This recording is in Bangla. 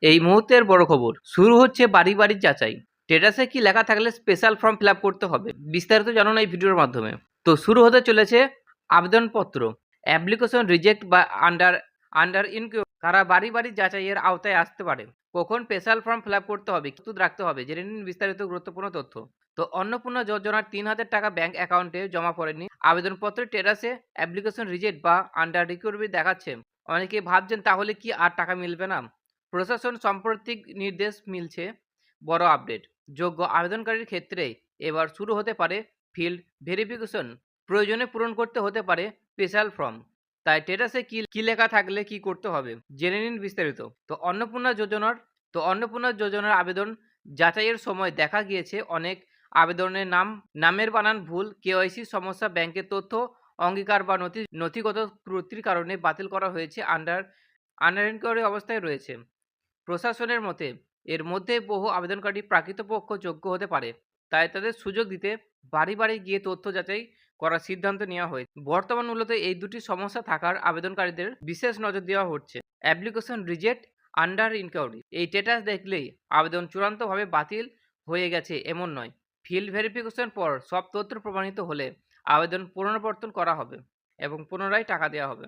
এই মুহূর্তের বড় খবর শুরু হচ্ছে বাড়ি বাড়ি যাচাই। স্ট্যাটাসে কি লেখা থাকলে স্পেশাল ফর্ম ফিল আপ করতে হবে, বিস্তারিত জানুন এই ভিডিওর মাধ্যমে। তো শুরু হতে চলেছে আবেদনপত্র, অ্যাপ্লিকেশন রিজেক্ট বা আন্ডার আন্ডার ইনকিউ তারা বাড়ি বাড়ি যাচাইয়ের আওতায় আসতে পারে। কখন স্পেশাল ফর্ম ফিল আপ করতে হবে, কি রাখতে হবে, জেনে নিন বিস্তারিত গুরুত্বপূর্ণ তথ্য। তো অন্নপূর্ণা যোজনার ৩,০০০ টাকা ব্যাংক অ্যাকাউন্টে জমা পড়েনি। আবেদনপত্রের স্ট্যাটাসে অ্যাপ্লিকেশন রিজেক্ট বা আন্ডার রিকভারি দেখাচ্ছে। অনেকে ভাবছেন তাহলে কি আর টাকা মিলবে না? প্রশাসন সাম্প্রতিক নির্দেশ মিলছে বড় আপডেট। যোগ্য আবেদনকারীর ক্ষেত্রে এবার শুরু হতে পারে ফিল্ড ভেরিফিকেশন। প্রয়োজনে পূরণ করতে হতে পারে স্পেশাল ফর্ম। তাই স্ট্যাটাসে কি লেখা থাকলে কি করতে হবে, জেনে নিন বিস্তারিত। অন্নপূর্ণা যোজনার আবেদন যাচাইয়ের সময় দেখা গিয়েছে অনেক আবেদনের নামের বানান ভুল, কেওয়াইসি সমস্যা, ব্যাংকের তথ্য অঙ্গীকার বা নথিগত ত্রুটির কারণে বাতিল করা হয়েছে, আন্ডার ইনকোয়ারি অবস্থায় রয়েছে। প্রশাসনের মতে এর মধ্যে বহু আবেদনকারী প্রকৃতপক্ষ যোগ্য হতে পারে, তাই তাদের সুযোগ দিতে বাড়ি বাড়ি গিয়ে তথ্য যাচাই করার সিদ্ধান্ত নেওয়া হয়েছে। বর্তমান মূলত এই দুটি সমস্যা থাকার আবেদনকারীদের বিশেষ নজর দেওয়া হচ্ছে। অ্যাপ্লিকেশন রিজেক্ট, আন্ডার ইনকোয়ারি এই স্ট্যাটাস দেখলেই আবেদন চূড়ান্তভাবে বাতিল হয়ে গেছে এমন নয়। ফিল্ড ভেরিফিকেশন পর সব তথ্য প্রমাণিত হলে আবেদন পুনরাবর্তন করা হবে এবং পুনরায় টাকা দেওয়া হবে।